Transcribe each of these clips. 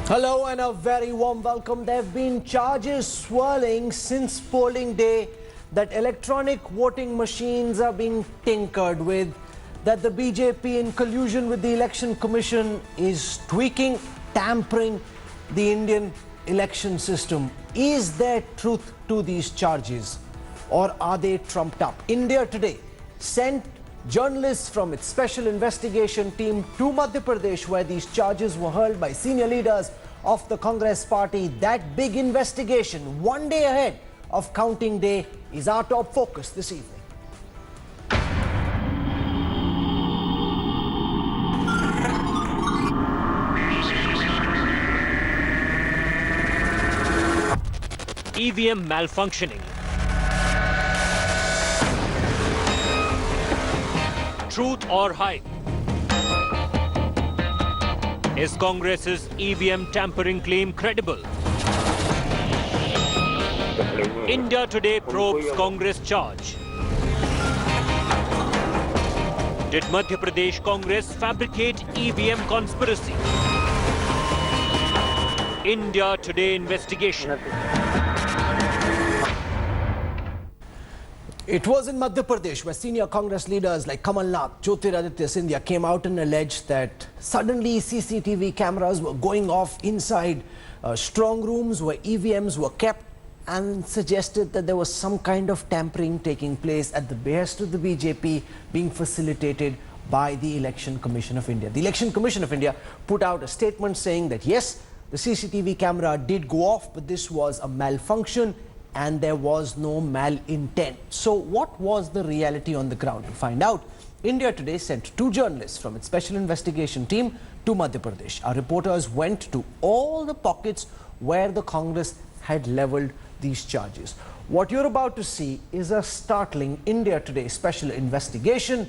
Hello and a very warm welcome. There have been charges swirling since polling day that electronic voting machines are being tinkered with, that the BJP in collusion with the Election Commission is tweaking, tampering the Indian election system. Is there truth to these charges or are they trumped up? India Today sent journalists from its special investigation team to Madhya Pradesh, where these charges were hurled by senior leaders of the Congress party. That big investigation, one day ahead of counting day, is our top focus this evening. EVM malfunctioning. Truth or hype? Is Congress's EVM tampering claim credible? India Today probes Congress charge. Did Madhya Pradesh Congress fabricate EVM conspiracy? India Today investigation. It was in Madhya Pradesh where senior Congress leaders like Kamal Nath, Jyotiraditya Scindia came out and alleged that suddenly CCTV cameras were going off inside strong rooms where EVMs were kept, and suggested that there was some kind of tampering taking place at the behest of the BJP, being facilitated by the Election Commission of India. The Election Commission of India put out a statement saying that yes, the CCTV camera did go off, but this was a malfunction and there was no malintent. So what was the reality on the ground? To find out, India Today sent two journalists from its special investigation team to Madhya Pradesh. Our reporters went to all the pockets where the Congress had levelled these charges. What you're about to see is a startling India Today special investigation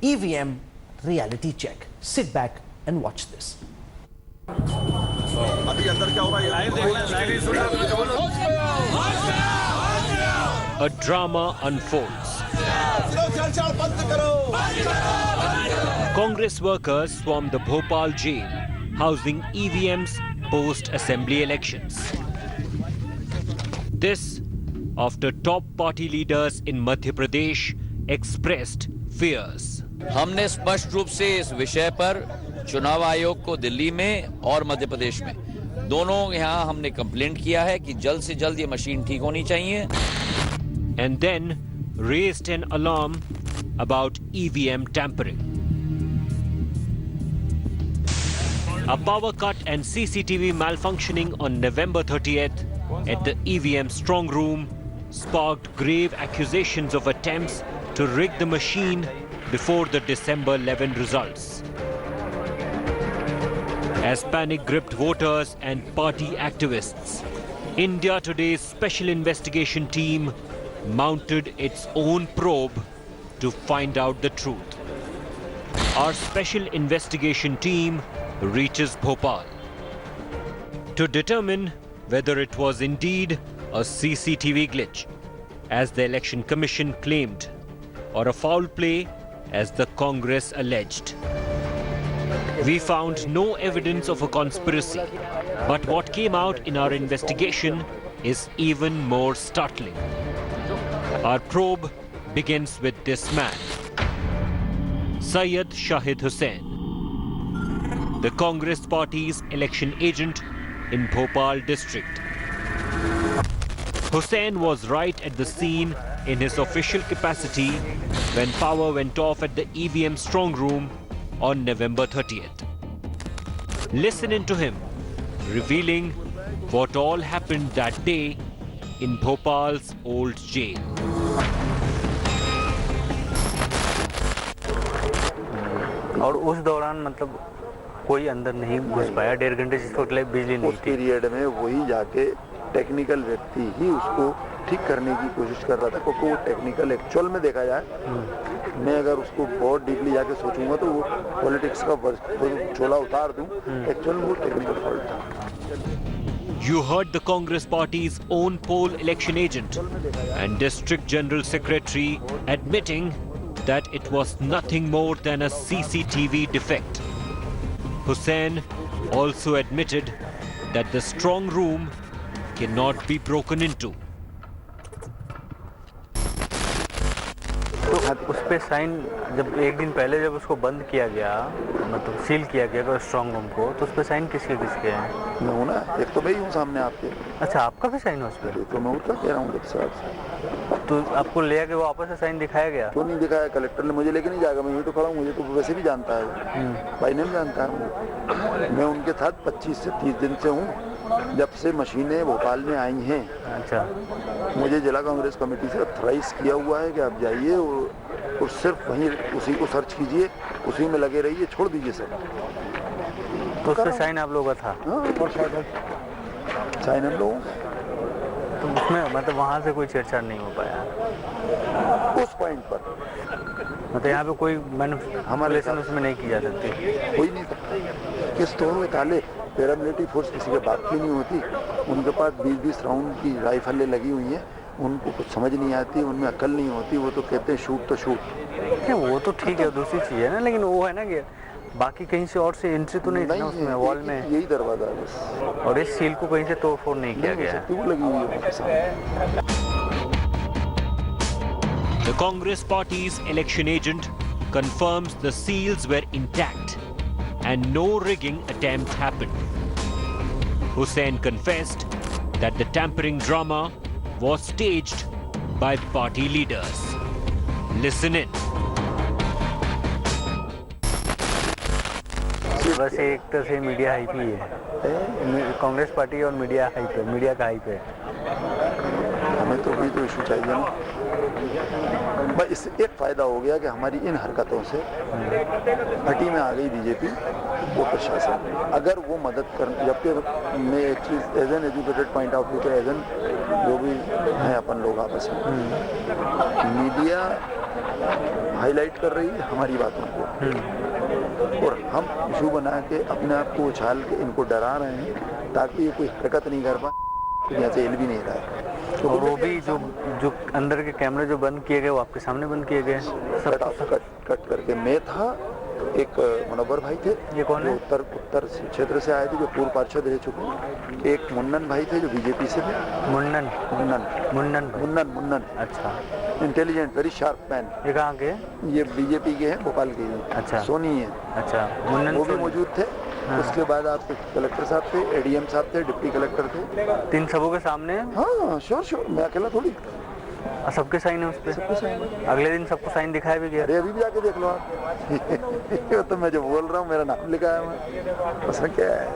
EVM reality check. Sit back and watch this. A drama unfolds. Congress workers swarm the Bhopal jail, housing EVMs post-assembly elections. This after top party leaders in Madhya Pradesh expressed fears. हमने स्पष्ट रूप से इस विषय पर चुनाव आयोग को दिल्ली में और मध्य प्रदेश में दोनों यहाँ हमने कंप्लेंट किया है कि जल्द से जल्द ये मशीन ठीक होनी चाहिए. And then raised an alarm about EVM tampering. A power cut and CCTV malfunctioning on November 30th at the EVM strong room sparked grave accusations of attempts to rig the machine before the December 11 results. As panic gripped voters and party activists, India Today's special investigation team mounted its own probe to find out the truth. Our special investigation team reaches Bhopal to determine whether it was indeed a CCTV glitch, as the Election Commission claimed, or a foul play, as the Congress alleged. We found no evidence of a conspiracy, but what came out in our investigation is even more startling. Our probe begins with this man, Syed Shahid Hussain, the Congress party's election agent in Bhopal district. Hussain was right at the scene in his official capacity when power went off at the EVM strong room on November 30th. Listen in to him, revealing what all happened that day in Bhopal's old jail. और उस दौरान मतलब कोई अंदर नहीं घुस पाया, 1.5 घंटे जिस वक्त बिजली नहीं थी. उस पीरियड में वही जाके टेक्निकल व्यक्ति ही उसको ठीक करने की कोशिश कर रहा था, क्योंकि वो टेक्निकल एक्चुअल में देखा जाए, मैं अगर उसको बहुत डीपली जाके सोचूंगा तो वो पॉलिटिक्स का झोला उतार दूं, एक्चुअल में वो टेक्निकल फॉल्ट था. You heard the Congress party's own poll election agent and District General Secretary admitting that it was nothing more than a CCTV defect. Hussain also admitted that the strong room cannot be broken into. तो उस पे sign जब एक दिन पहले जब उसको बंद किया गया, मतलब सील किया गया स्ट्रॉन्ग रूम को, तो उस पे साइन किसके हैं? मैं हूँ ना, एक तो मैं ही हूँ सामने आपके। अच्छा, आपका भी साइन है उस पर? तो मैं उतना कह रहा हूँ साहब। तो आपको ले आके वापस से साइन दिखाया गया? क्यों नहीं दिखाया? कलेक्टर ने मुझे लेके नहीं जाएगा, मैं यही तो खड़ा हूँ, मुझे तो वैसे भी जानता है, भाई ने भी जानता है। मैं उनके साथ 25 से 30 दिन से हूँ, जब से मशीनें भोपाल में आई हैं। अच्छा, मुझे जिला कांग्रेस कमेटी से ऑथराइज किया हुआ है कि आप जाइए और सिर्फ वहीं उसी को सर्च कीजिए, उसी में लगे रहिए, छोड़ दीजिए सब। तो उस पर साइन आप लोगों का था? हाँ, और साइन हम लोगों का। तो उसमें मतलब वहाँ से कोई छेड़छाड़ नहीं हो पाया उस पॉइंट पर? मतलब यहाँ पे कोई मैनिपुलेशन उसमें नहीं की जा सकती? कोई नहीं सकता। किस तौर में ताले पैरामिलिट्री फोर्स किसी के बाप की नहीं होती, उनके पास 20-20 राउंड की राइफलें लगी हुई हैं, उनको कुछ समझ नहीं आती, उनमें अकल नहीं होती, वो तो कहते हैं शूट तो शूट। वो तो ठीक है, दूसरी चीज़ है ना, लेकिन वो है ना कि बाकी कहीं से और से एंट्री तो नहीं थी ना उसमें, वॉल में यही दरवाजा है बस, और इस सील को कहीं से तोड़फोड़ नहीं किया गया है। लगी हुई है। The Congress party's election agent confirms the seals were intact and no rigging attempt happened. Hussain confessed that the tampering drama was staged by party leaders. Listen in. बस एक तरह से मीडिया हाइप ही है, कांग्रेस पार्टी और media hype है, media का hype है। हमें तो भी तो इशू चाहिए ना, बस इससे एक फ़ायदा हो गया कि हमारी इन हरकतों से हटी में आ गई बीजेपी, वो प्रशासन। अगर वो मदद कर, जबकि मैं एक चीज़ as an educated point of view, as an जो भी हैं अपन लोग आपस में, मीडिया हाईलाइट कर रही है हमारी बातों को, और हम इशू बना के अपने आप को उछाल के इनको डरा रहे हैं ताकि ये कोई हरकत नहीं कर पाए, यहाँ से हिल भी नहीं रहा है। तो वो भी जो अंदर के कैमरे जो बंद किए गए वो आपके सामने बंद किए गए? कट करके मैं था, एक मुनव्वर भाई थे, ये कौन है? उत्तर क्षेत्र से आए थे, जो पूर्व पार्षद रह चुके हैं। एक मुन्नन भाई थे जो बीजेपी से थे। मुन्नन। अच्छा, इंटेलिजेंट, वेरी शार्प मैन। ये कहाँ के? ये बीजेपी के हैं, भोपाल के हैं। अच्छा, सोनी है। अच्छा, मुन्नन, वो भी मौजूद थे। हाँ। उसके बाद आपके कलेक्टर साहब थे, एडीएम साहब थे, डिप्टी कलेक्टर थे। 3 सबों के सामने? हाँ, श्योर, मैं अकेला थोड़ी। सबके साइन है उस पे? सबके साइन। अगले दिन सबको साइन दिखाया भी गया? अरे अभी भी जाके देख लो आप। तो मैं जो बोल रहा हूँ, मेरा नाम लिखा है मैं, उसमें क्या है,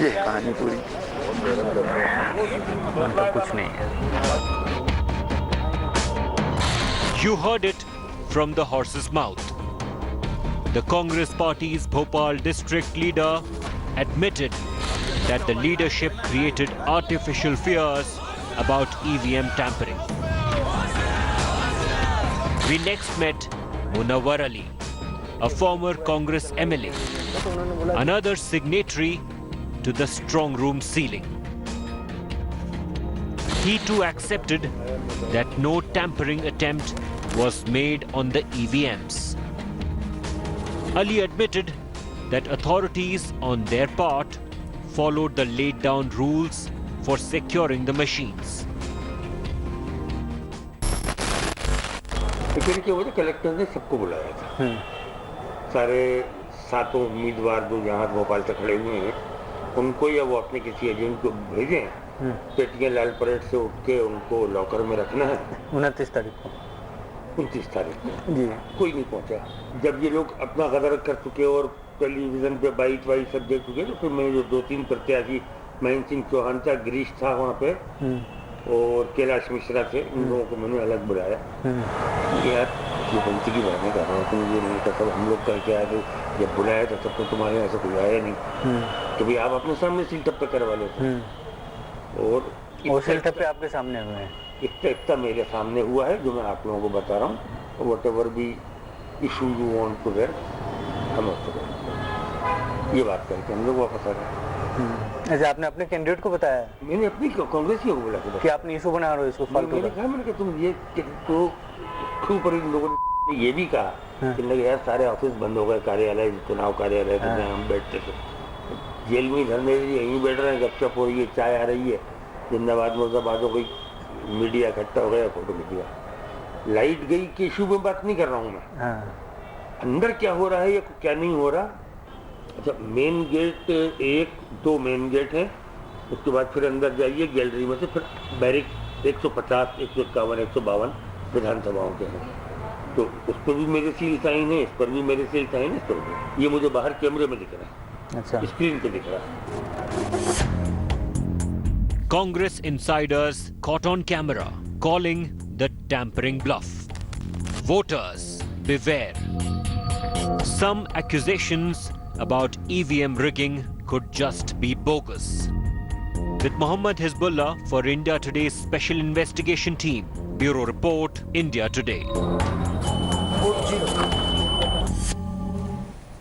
ये कहानी पूरी। कुछ नहीं है। You heard it from the horse's mouth. The Congress party's Bhopal district leader admitted that the leadership created artificial fears about EVM tampering. We next met Munawwar Ali, a former Congress MLA, another signatory to the strong room sealing. He too accepted that no tampering attempt was made on the EVMs. Ali admitted that authorities on their part followed the laid down rules for securing the machines. लेकिन क्या हुआ था, collector ने सबको बुलाया था, सारे 7 उम्मीदवार जो यहाँ भोपाल से खड़े हुए हैं उनको, या वो अपने किसी एजेंट को भेजें, पेटियां लाल परेड से उठ के उनको लॉकर में रखना है। 29 तारीख को 29 तारीख को जी, कोई नहीं पहुंचा। जब ये लोग अपना गदर कर चुके और टेलीविजन पे बाइट वाइट सब देख चुके, तो फिर मैं जो 2-3 प्रत्याशी, महेंद्र सिंह चौहान था, गिरीश था वहाँ पे, और कैलाश मिश्रा थे, इन लोगों को मैंने अलग बुलाया। यार ये बनती की बात नहीं कर रहा हूँ, तुम ये नहीं कर, सब हम लोग करके आए थे, जब बुलाया तो तब तो तुम्हारे यहाँ से कोई आया नहीं, तो भाई आप अपने सामने सील टप्पे करवा लो। और सील टप्पे आपके सामने हुए हैं? इतना मेरे सामने हुआ है जो मैं आप लोगों को बता रहा हूँ। वट एवर भी issue you want to get, हम ये बात करके हम लोग वापस आ गए। अच्छा, आपने अपने कैंडिडेट को बताया? मैंने अपनी कांग्रेस को बोला कि आपने इशू बना रहे हो इसको फालतू? मैंने कहा, मैंने कहा तुम ये तो ऊपर इन लोगों ने ये भी कहा कि नहीं यार सारे ऑफिस बंद हो गए, कार्यालय चुनाव कार्यालय जहाँ हम बैठते थे, जेल में ही धरने यहीं बैठ रहे हैं, गपशप हो रही है, चाय आ रही है, जिंदाबाद मुर्दाबाद हो गई, मीडिया इकट्ठा हो गया, फोटो मीडिया। लाइट गई के इशू में बात नहीं कर रहा हूँ मैं, अंदर क्या हो रहा है या क्या नहीं हो रहा। अच्छा, मेन गेट 1-2 मेन गेट है, उसके बाद फिर अंदर जाइए गैलरी में से, फिर बैरिक 150, 151, 152 विधानसभाओं के हैं, तो उस पर भी मेरे सील साइन है, इस पर भी मेरे सील साइन है, इस पर भी। ये मुझे बाहर कैमरे में दिख रहा है, अच्छा, स्क्रीन पे दिख रहा है। Congress insiders caught on camera calling the tampering bluff. Voters, beware. Some accusations about EVM rigging could just be bogus. With Mohammad Hizbullah for India Today's Special Investigation Team. Bureau Report, India Today.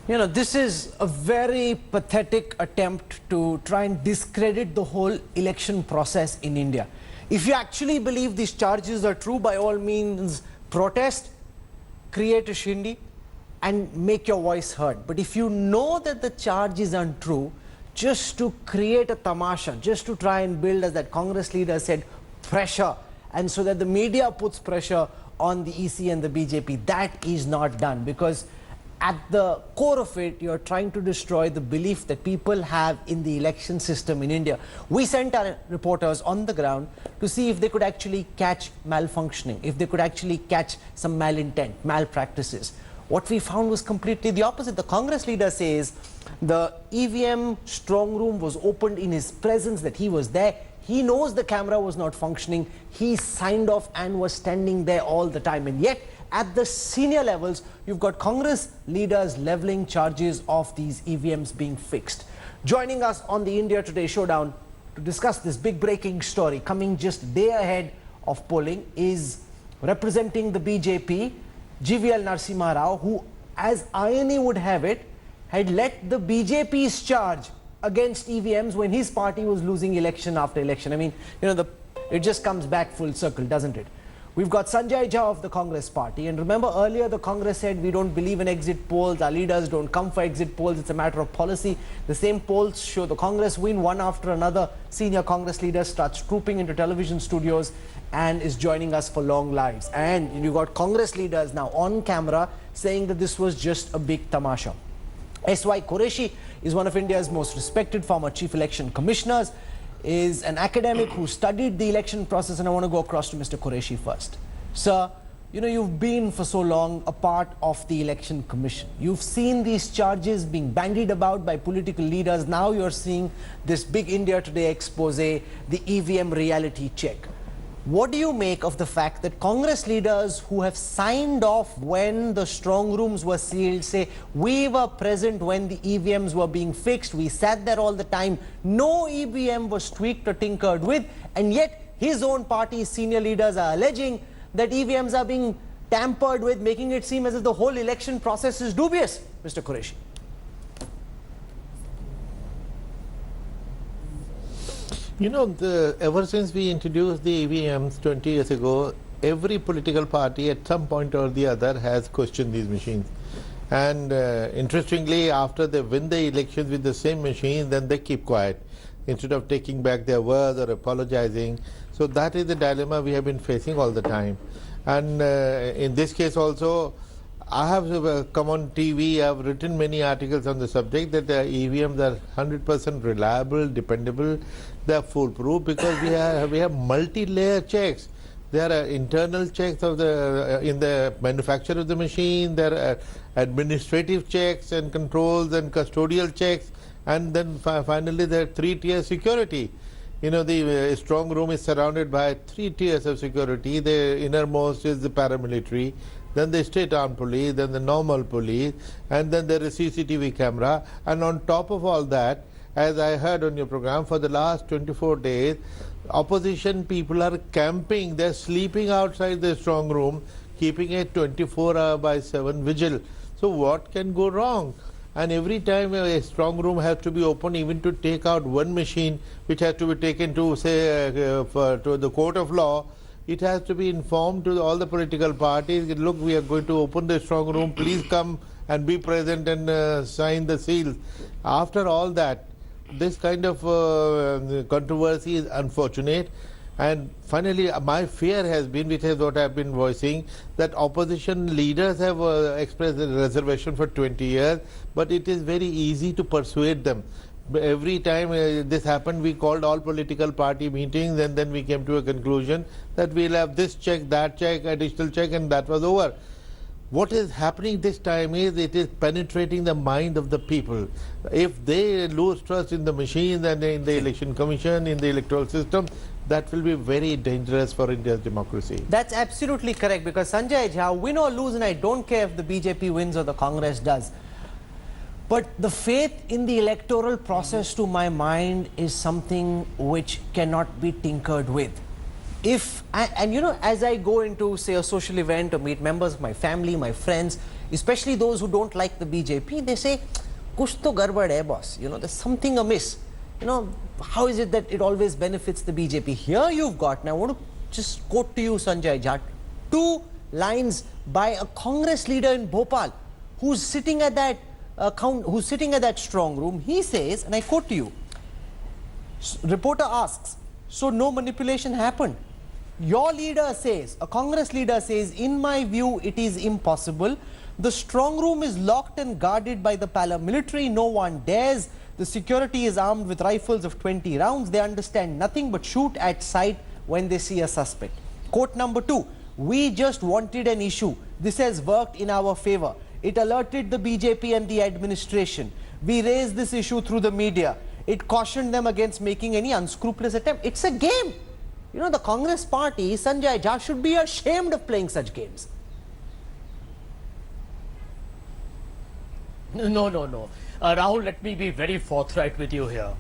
You know, this is a very pathetic attempt to try and discredit the whole election process in India. If you actually believe these charges are true, by all means protest, create a shindy and make your voice heard. But if you know that the charge is untrue, just to create a tamasha, just to try and build, as that Congress leader said, pressure, and so that the media puts pressure on the EC and the BJP, that is not done, because at the core of it, you're trying to destroy the belief that people have in the election system in India. We sent our reporters on the ground to see if they could actually catch malfunctioning, if they could actually catch some malintent, malpractices. What we found was completely the opposite. The Congress leader says the EVM strong room was opened in his presence, that he was there. He knows the camera was not functioning. He signed off and was standing there all the time. And yet, at the senior levels, you've got Congress leaders leveling charges of these EVMs being fixed. Joining us on the India Today Showdown to discuss this big breaking story coming just day ahead of polling is representing the BJP, GVL Narasimha Rao, who, as irony would have it, had led the BJP's charge against EVMs when his party was losing election after election. I mean, you know, it just comes back full circle, doesn't it? We've got Sanjay Jha of the Congress party, and remember earlier the Congress said we don't believe in exit polls, our leaders don't come for exit polls, it's a matter of policy. The same polls show the Congress win one after another. Senior Congress leader starts trooping into television studios and is joining us for long lives. And you've got Congress leaders now on camera saying that this was just a big tamasha. S.Y. Qureshi is one of India's most respected former chief election commissioners, is an academic who studied the election process, and I want to go across to Mr. Qureshi first. Sir, you know, you've been for so long a part of the election commission. You've seen these charges being bandied about by political leaders. Now you're seeing this big India Today expose, the EVM reality check. What do you make of the fact that Congress leaders who have signed off when the strong rooms were sealed say, we were present when the EVMs were being fixed, we sat there all the time, no EVM was tweaked or tinkered with, and yet his own party's senior leaders are alleging that EVMs are being tampered with, making it seem as if the whole election process is dubious? Mr. Qureshi. You know, ever since we introduced the EVMs 20 years ago, every political party at some point or the other has questioned these machines. And interestingly, after they win the elections with the same machine, then they keep quiet instead of taking back their words or apologizing. So that is the dilemma we have been facing all the time. And in this case also, I have come on TV, I have written many articles on the subject that EVMs are 100% reliable, dependable, they are foolproof, because we have multi-layer checks. There are internal checks of in the manufacture of the machine, there are administrative checks and controls and custodial checks, and then finally there are 3-tier security. You know, the strong room is surrounded by 3 tiers of security. The innermost is the paramilitary, then the state armed police, then the normal police, and then there is CCTV camera. And on top of all that, as I heard on your program, for the last 24 days, opposition people are camping, they're sleeping outside the strong room, keeping a 24/7 vigil. So what can go wrong? And every time a strong room has to be opened, even to take out one machine, which has to be taken to, say, to the court of law, it has to be informed to all the political parties. Look, we are going to open the strong room. Please come and be present and sign the seals. After all that, this kind of controversy is unfortunate. And finally, my fear has been, which is what I have been voicing, that opposition leaders have expressed a reservation for 20 years, but it is very easy to persuade them. Every time this happened, we called all political party meetings, and then we came to a conclusion that we'll have this check, that check, additional check, and that was over. What is happening this time is it is penetrating the mind of the people. If they lose trust in the machines and in the election commission, in the electoral system, that will be very dangerous for India's democracy. That's absolutely correct, because Sanjay Jha, win or lose, and I don't care if the BJP wins or the Congress does, but the faith in the electoral process, to my mind, is something which cannot be tinkered with. And you know, as I go into, say, a social event or meet members of my family, my friends, especially those who don't like the BJP, they say, kuch to garbad hai, boss. You know, there's something amiss. You know, how is it that it always benefits the BJP? Here you've got, and I want to just quote to you, Sanjay Jha, 2 lines by a Congress leader in Bhopal who's sitting at that strong room. He says, and I quote to you, reporter asks, so no manipulation happened? Your leader says, a Congress leader says, in my view, it is impossible. The strong room is locked and guarded by the paramilitary. No one dares. The security is armed with rifles of 20 rounds. They understand nothing but shoot at sight when they see a suspect. Quote number 2, we just wanted an issue. This has worked in our favor. It alerted the BJP and the administration. We raised this issue through the media. It cautioned them against making any unscrupulous attempt. It's a game. You know, the Congress party, Sanjay Jha, should be ashamed of playing such games. No. Rahul, let me be very forthright with you here.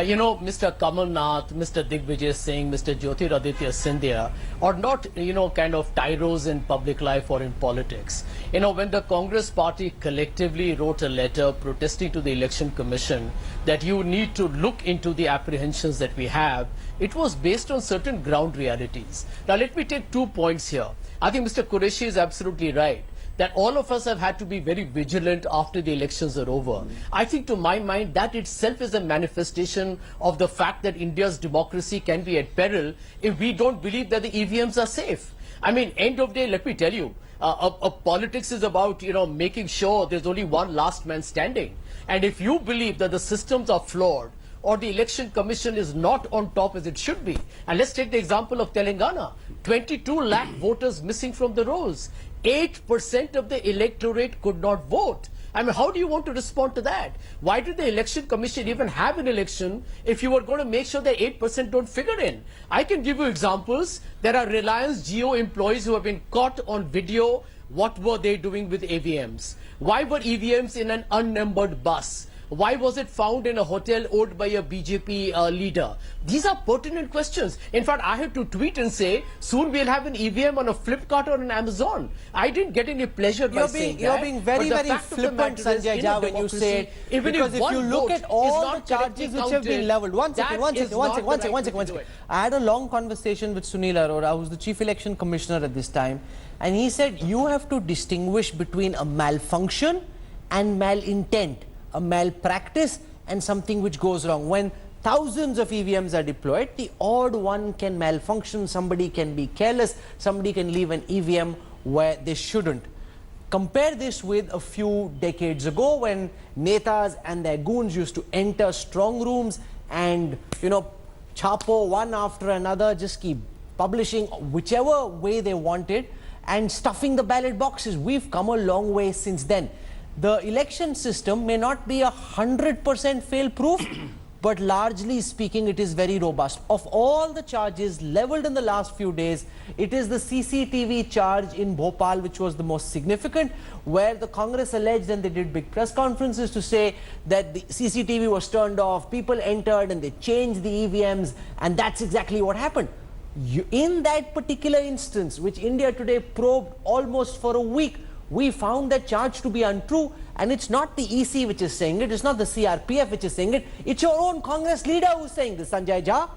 You know, Mr. Kamal Nath, Mr. Digvijay Singh, Mr. Jyotiraditya Scindia are not, you know, kind of tyros in public life or in politics. You know, when the Congress party collectively wrote a letter protesting to the Election Commission that you need to look into the apprehensions that we have, it was based on certain ground realities. Now, let me take 2 points here. I think Mr. Qureshi is absolutely right that all of us have had to be very vigilant after the elections are over. I think, to my mind, that itself is a manifestation of the fact that India's democracy can be at peril if we don't believe that the EVMs are safe. I mean, end of day, let me tell you, politics is about, you know, making sure there's only one last man standing. And if you believe that the systems are flawed, or the election commission is not on top as it should be, and let's take the example of Telangana, 22 lakh voters missing from the rolls. 8% of the electorate could not vote. I mean, how do you want to respond to that? Why did the election commission even have an election if you were going to make sure that 8% don't figure in? I can give you examples. There are Reliance Jio employees who have been caught on video. What were they doing with EVMs? Why were EVMs in an unnumbered bus? Why was it found in a hotel owned by a BJP leader? These are pertinent questions. In fact, I had to tweet and say, soon we'll have an EVM on a Flipkart or an Amazon. I didn't get any pleasure by saying that. You're being very, very flippant, Sanjay Jha, when you say it. Because if you look at all the charges which have been leveled. One second. I had a long conversation with Sunil Arora, who's the Chief Election Commissioner at this time. And he said, you have to distinguish between a malfunction and malintent, a malpractice and something which goes wrong. When thousands of EVMs are deployed, the odd one can malfunction, somebody can be careless, somebody can leave an EVM where they shouldn't. Compare this with a few decades ago when netas and their goons used to enter strong rooms and, you know, chapo one after another, just keep publishing whichever way they wanted and stuffing the ballot boxes. We've come a long way since then. The election system may not be 100% fail-proof, but largely speaking, it is very robust. Of all the charges leveled in the last few days, it is the CCTV charge in Bhopal which was the most significant, where the Congress alleged, and they did big press conferences to say that the CCTV was turned off, people entered and they changed the EVMs, and that's exactly what happened. In that particular instance, which India Today probed almost for a week, we found that charge to be untrue, and it's not the EC which is saying it, it's not the CRPF which is saying it, it's your own Congress leader who's saying this, Sanjay Jha.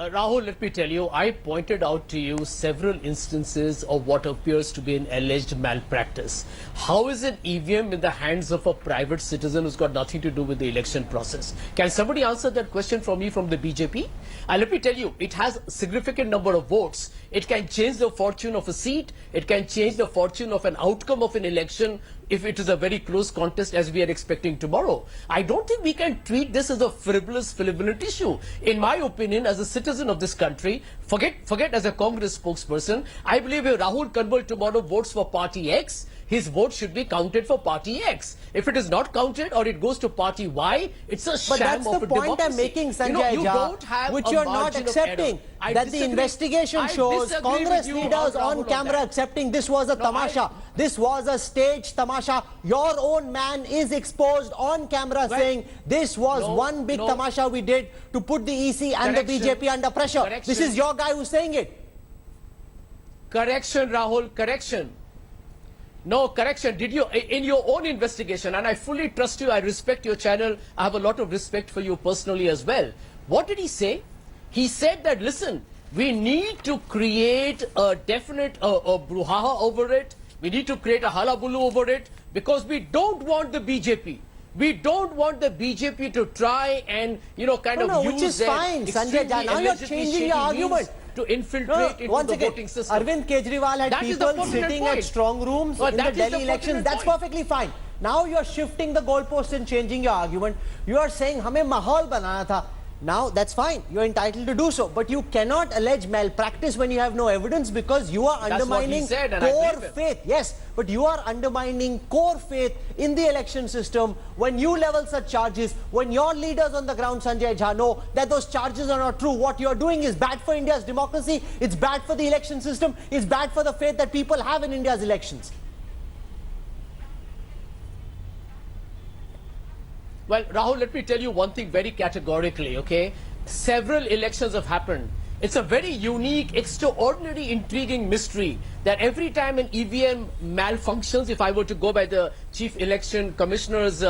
Rahul, let me tell you, I pointed out to you several instances of what appears to be an alleged malpractice. How is an EVM in the hands of a private citizen who's got nothing to do with the election process? Can somebody answer that question for me from the BJP? And let me tell you, it has a significant number of votes. It can change the fortune of a seat. It can change the fortune of an outcome of an election if it is a very close contest as we are expecting tomorrow. I don't think we can treat this as a frivolous issue. In my opinion, as a citizen of this country, forget as a Congress spokesperson, I believe if Rahul Kanwal tomorrow votes for party X, his vote should be counted for party X. If it is not counted or it goes to party Y, it's a But sham that's of the a point democracy. I'm making, You Sanjay you Jha, don't have which a you're not margin of accepting. error. I That the disagree. investigation I shows disagree with Congress you, leaders Rahul, on camera that. accepting this was a No, tamasha. This was a staged tamasha. Your own man is exposed on camera saying this was one big tamasha we did to put the EC and the BJP under pressure. This is your guy who's saying it. Correction, Rahul, correction. No, correction. Did you, in your own investigation, and I fully trust you, I respect your channel, I have a lot of respect for you personally as well. What did he say? He said that, listen, we need to create a definite brouhaha over it. We need to create a halabulu over it because we don't want the BJP. We don't want the BJP to try and, kind of use which is their fine, Sanjay Jha. Now you're changing your argument. To infiltrate into once the again, voting system. Arvind Kejriwal had That is the people pertinent sitting point. at strong rooms in the Delhi elections. That's perfectly fine. Now you're shifting the goalpost and changing your argument. You are saying, "Hame mahal banana tha." Now that's fine. You're entitled to do so. But you cannot allege malpractice when you have no evidence because you are undermining core faith. Yes, but you are undermining core faith in the election system when you level such charges, when your leaders on the ground, Sanjay Jha, know that those charges are not true. What you're doing is bad for India's democracy. It's bad for the election system. It's bad for the faith that people have in India's elections. Well, Rahul, let me tell you one thing very categorically, okay? Several elections have happened. It's a very unique, extraordinary, intriguing mystery that every time an EVM malfunctions, if I were to go by the Chief Election Commissioner's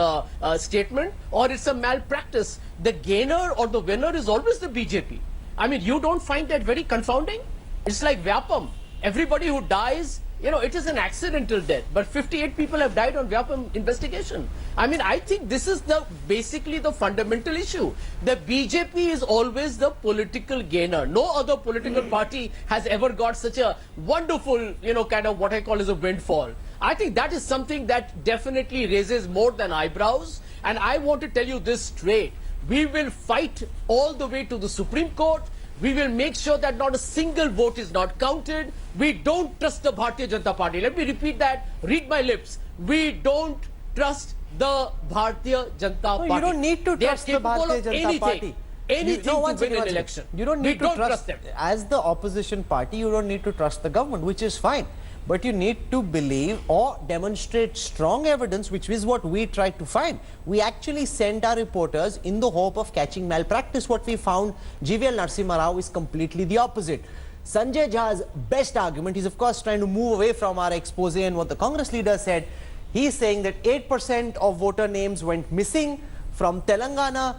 statement, or it's a malpractice, the gainer or the winner is always the BJP. I mean, you don't find that very confounding? It's like Vyapam. Everybody who dies, it is an accidental death, but 58 people have died on Vyapam investigation. I mean, I think this is basically the fundamental issue. The BJP is always the political gainer. No other political party has ever got such a wonderful, kind of what I call as a windfall. I think that is something that definitely raises more than eyebrows. And I want to tell you this straight. We will fight all the way to the Supreme Court. We will make sure that not a single vote is not counted. We don't trust the Bharatiya Janata Party. Let me repeat that. Read my lips. We don't trust the Bharatiya Janata Party. You don't need to trust the Bharatiya Janata Party. Anything to win an election. You don't need to trust them. As the opposition party, you don't need to trust the government, which is fine. But you need to believe or demonstrate strong evidence, which is what we tried to find. We actually sent our reporters in the hope of catching malpractice. What we found, GVL Narasimha Rao, is completely the opposite. Sanjay Jha's best argument, he's of course trying to move away from our expose and what the Congress leader said. He's saying that 8% of voter names went missing from Telangana.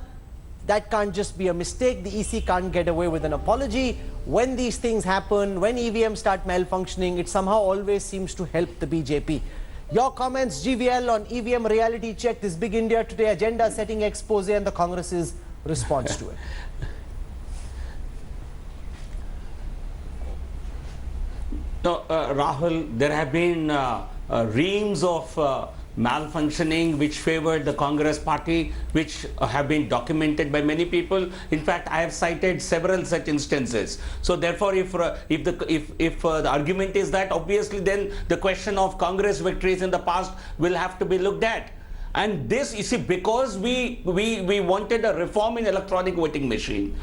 That can't just be a mistake. The EC can't get away with an apology. When these things happen, when EVMs start malfunctioning, it somehow always seems to help the BJP. Your comments, GVL, on EVM reality check, this big India Today agenda setting expose and the Congress's response to it. No, Rahul, there have been reams of malfunctioning which favored the Congress party, which have been documented by many people. In fact, I have cited several such instances. So therefore, if the argument is that, obviously then the question of Congress victories in the past will have to be looked at. And this, you see, because we wanted a reform in electronic voting machine,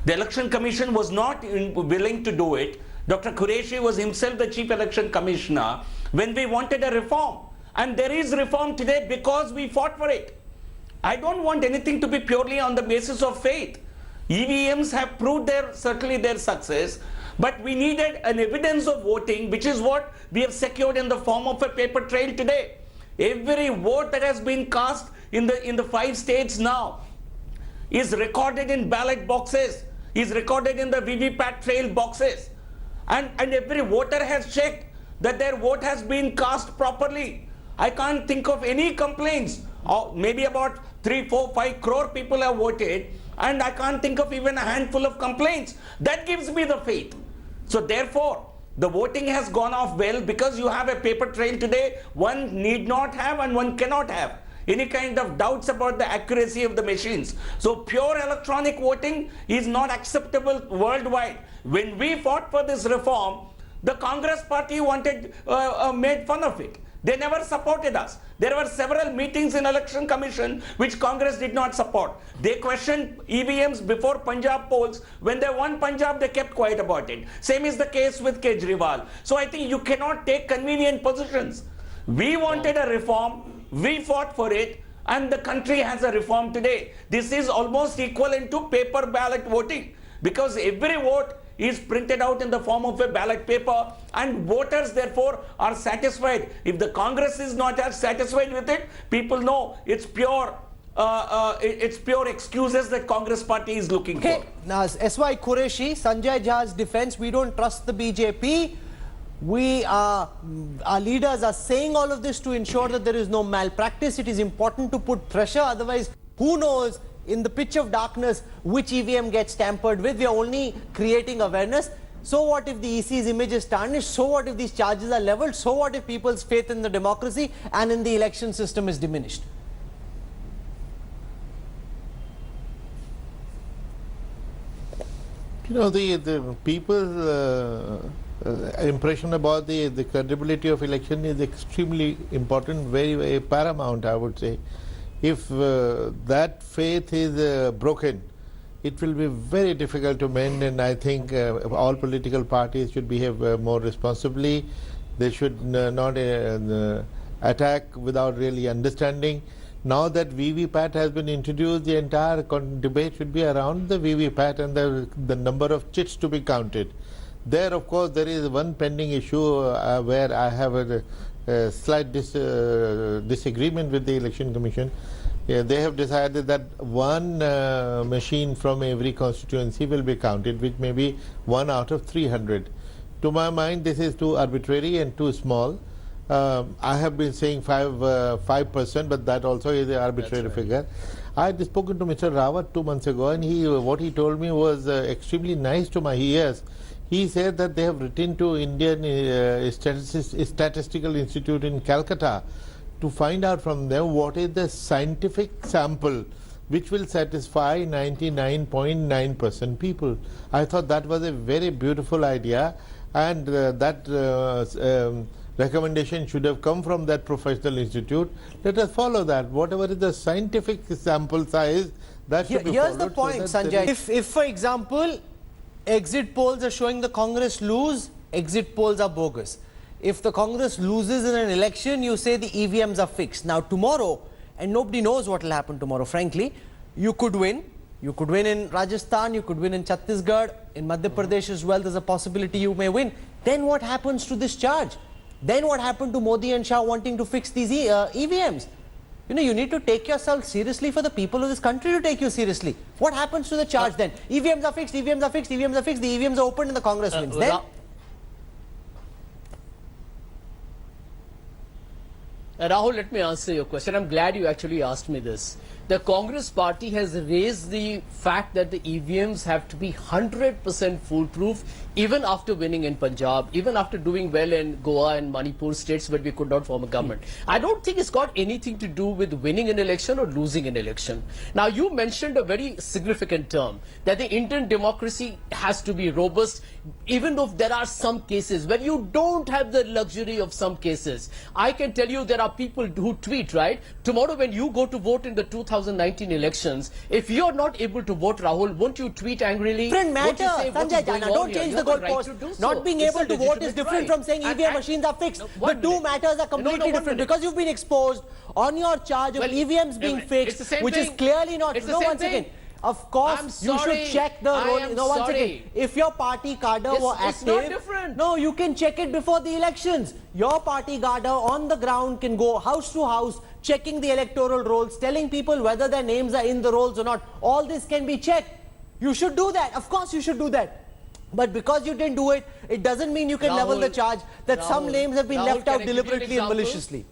the Election Commission was not willing to do it. Dr. Qureshi was himself the Chief Election Commissioner when we wanted a reform. And there is reform today because we fought for it. I don't want anything to be purely on the basis of faith. EVMs have proved certainly their success, but we needed an evidence of voting, which is what we have secured in the form of a paper trail today. Every vote that has been cast in the 5 states now is recorded in ballot boxes. is recorded in the VVPAT trail boxes. And every voter has checked that their vote has been cast properly. I can't think of any complaints. Maybe about 3, 4, 5 crore people have voted, and I can't think of even a handful of complaints. That gives me the faith. So therefore, the voting has gone off well because you have a paper trail today. One need not have and one cannot have any kind of doubts about the accuracy of the machines. So pure electronic voting is not acceptable worldwide. When we fought for this reform, the Congress party made fun of it. They never supported us. There were several meetings in Election Commission which Congress did not support. They questioned EVMs before Punjab polls. When they won Punjab, they kept quiet about it. Same is the case with Kejriwal. So I think you cannot take convenient positions. We wanted a reform, we fought for it, and the country has a reform today. This is almost equivalent to paper ballot voting because every vote is printed out in the form of a ballot paper, and voters therefore are satisfied. If the Congress is not as satisfied with it, people know it's pure excuses that Congress party is looking for. Now, S.Y. Qureshi, Sanjay Jha's defense, we don't trust the BJP. Our leaders are saying all of this to ensure that there is no malpractice. It is important to put pressure, otherwise who knows in the pitch of darkness which EVM gets tampered with. We are only creating awareness. So what if the EC's image is tarnished? So what if these charges are leveled? So what if people's faith in the democracy and in the election system is diminished? You know, the people's impression about the credibility of election is extremely important, very, very paramount, I would say. If that faith is broken, it will be very difficult to mend, and I think all political parties should behave more responsibly. They should not attack without really understanding. Now that VVPAT has been introduced, the entire debate should be around the VVPAT and the number of chits to be counted. There, of course, there is one pending issue where I have a slight disagreement with the Election Commission. They have decided that one machine from every constituency will be counted, which may be 1 out of 300. To my mind, this is too arbitrary and too small. I have been saying 5%, but that also is an arbitrary figure. I had spoken to Mr. Rawat 2 months ago, and what he told me was extremely nice to my ears. He said that they have written to Indian Statistical Institute in Calcutta to find out from them what is the scientific sample which will satisfy 99.9% people. I thought that was a very beautiful idea, and that recommendation should have come from that professional institute. Let us follow that. Whatever is the scientific sample size, that should be followed. Here's the point, Sanjay. If, for example, exit polls are showing the Congress lose, exit polls are bogus. If the Congress loses in an election, you say the EVMs are fixed. Now tomorrow, and nobody knows what will happen tomorrow, frankly, you could win. You could win in Rajasthan, you could win in Chhattisgarh, in Madhya Pradesh as well, there's a possibility you may win. Then what happens to this charge? Then what happened to Modi and Shah wanting to fix these EVMs? You know, you need to take yourself seriously for the people of this country to take you seriously. What happens to the charge then? EVMs are fixed, EVMs are fixed, EVMs are fixed, the EVMs are opened and the Congress wins. Then Rahul, let me answer your question. I'm glad you actually asked me this. The Congress party has raised the fact that the EVMs have to be 100% foolproof, even after winning in Punjab, even after doing well in Goa and Manipur states where we could not form a government. I don't think it's got anything to do with winning an election or losing an election. Now, you mentioned a very significant term, that the Indian democracy has to be robust, even though there are some cases where you don't have the luxury of some cases. I can tell you there are people who tweet, right? Tomorrow when you go to vote in the 2019 elections, if you're not able to vote, Rahul, won't you tweet angrily? Different matter, Sanjay Jana, don't change the goalpost. Not being able to vote is different from saying EVM machines are fixed. The two matters are completely different. Because you've been exposed on your charge of EVMs being fixed, which is clearly not true. No, once again. Of course, you should check the roll. No, once again, if your party cadre were active, no, you can check it before the elections. Your party cadre on the ground can go house to house, checking the electoral rolls, telling people whether their names are in the rolls or not. All this can be checked. You should do that. Of course you should do that. But because you didn't do it, it doesn't mean you can level the charge that some names have been left out deliberately and maliciously.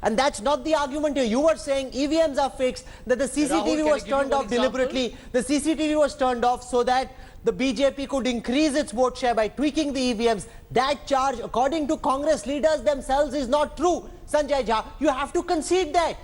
And that's not the argument here. You were saying EVMs are fixed, that the CCTV was turned off deliberately. The CCTV was turned off so that the BJP could increase its vote share by tweaking the EVMs. That charge, according to Congress leaders themselves, is not true. Sanjay Jha, you have to concede that.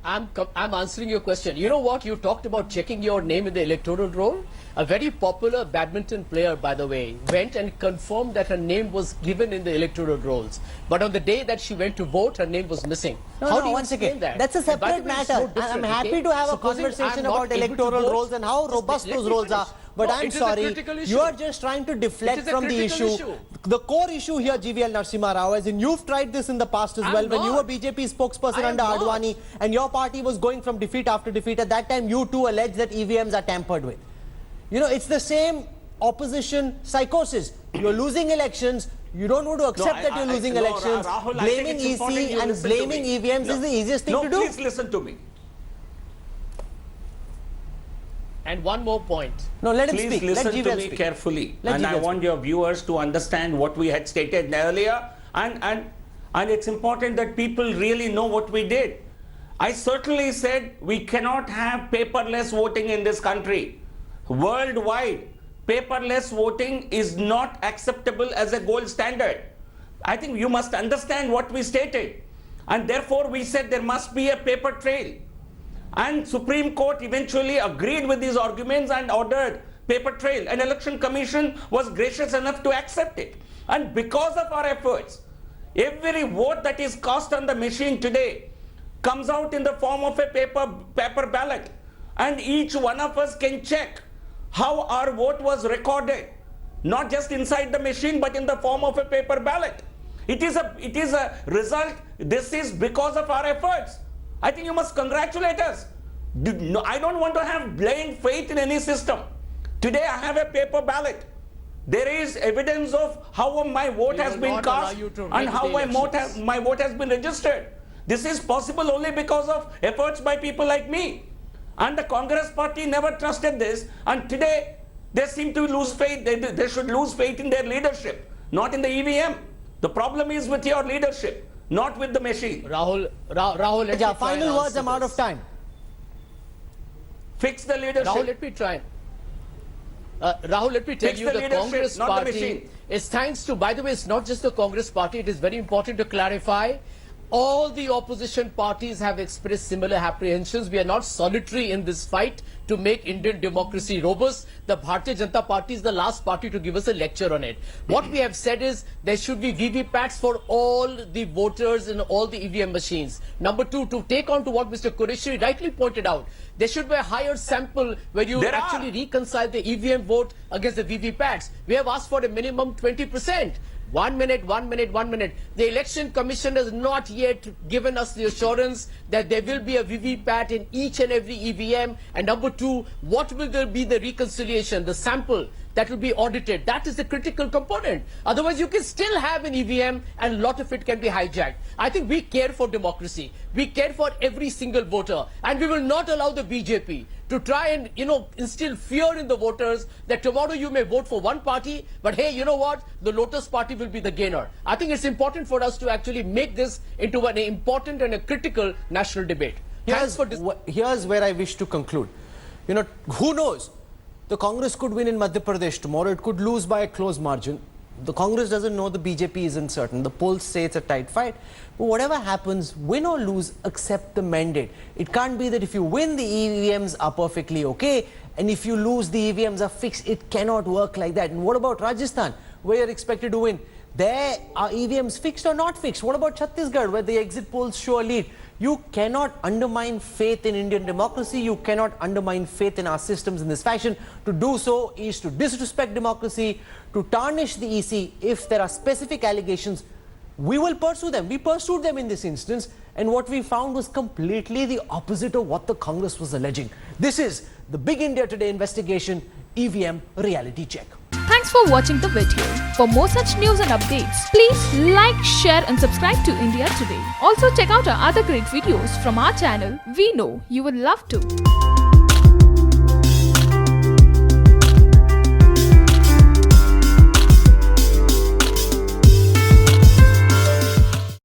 I'm answering your question. You know what? You talked about checking your name in the electoral roll. A very popular badminton player, by the way, went and confirmed that her name was given in the electoral rolls. But on the day that she went to vote, her name was missing. How do you explain that? That's a separate matter. I'm happy to have a conversation about electoral rolls and how robust those rolls are. But I'm sorry, you are just trying to deflect from the issue. The core issue here, GVL Narasimha Rao, as in you've tried this in the past as well, when you were BJP spokesperson under Advani and your party was going from defeat after defeat. At that time, you too alleged that EVMs are tampered with. You know, it's the same opposition psychosis. You're losing elections. You don't want to accept that you're losing elections. Rahul, blaming EC and blaming EVMs is the easiest thing to do. Please listen to me. And one more point. No, let him Please speak. listen Let to GVL me speak. carefully. Let And I GVL want your viewers to understand what we had stated earlier. And it's important that people really know what we did. I certainly said we cannot have paperless voting in this country. Worldwide, paperless voting is not acceptable as a gold standard. I think you must understand what we stated. And therefore, we said there must be a paper trail. And Supreme Court eventually agreed with these arguments and ordered paper trail. And Election Commission was gracious enough to accept it. And because of our efforts, every vote that is cast on the machine today comes out in the form of a paper ballot. And each one of us can check how our vote was recorded, not just inside the machine, but in the form of a paper ballot. It is a result. This is because of our efforts. I think you must congratulate us. I don't want to have blind faith in any system. Today I have a paper ballot. There is evidence of how my vote has been cast and how my vote has been registered. This is possible only because of efforts by people like me. And the Congress party never trusted this, and today they seem to lose faith. They should lose faith in their leadership, not in the EVM. The problem is with your leadership, not with the machine. Rahul, final words, I'm out of time. Fix the leadership. Rahul, let me try. Rahul, let me tell you, the Congress party is thanks to, by the way, it's not just the Congress party, it is very important to clarify. All the opposition parties have expressed similar apprehensions. We are not solitary in this fight to make Indian democracy robust. The Bharatiya Janata Party is the last party to give us a lecture on it. What we have said is there should be VVPATs for all the voters in all the EVM machines. Number two, to take on to what Mr. Qureshi rightly pointed out, there should be a higher sample where you actually reconcile the EVM vote against the VVPATs. We have asked for a minimum 20%. 1 minute. The Election Commission has not yet given us the assurance that there will be a VVPAT in each and every EVM. And number two, what will there be the reconciliation, the sample that will be audited? That is the critical component. Otherwise, you can still have an EVM and a lot of it can be hijacked. I think we care for democracy. We care for every single voter. And we will not allow the BJP to try and, instill fear in the voters that tomorrow you may vote for one party, but hey, you know what? The Lotus party will be the gainer. I think it's important for us to actually make this into an important and a critical national debate. Here's where I wish to conclude. Who knows? The Congress could win in Madhya Pradesh tomorrow. It could lose by a close margin. The Congress doesn't know, the BJP isn't certain. The polls say it's a tight fight. But whatever happens, win or lose, accept the mandate. It can't be that if you win, the EVMs are perfectly okay, and if you lose, the EVMs are fixed. It cannot work like that. And what about Rajasthan, where you're expected to win? There are EVMs fixed or not fixed? What about Chhattisgarh, where the exit polls show a lead? You cannot undermine faith in Indian democracy. You cannot undermine faith in our systems in this fashion. To do so is to disrespect democracy, to tarnish the EC. If there are specific allegations, we will pursue them. We pursued them in this instance, and what we found was completely the opposite of what the Congress was alleging. This is the Big India Today investigation, EVM Reality Check. Thanks for watching the video. For more such news and updates, please like, share and subscribe to India Today. Also check out our other great videos from our channel. We know you will love to.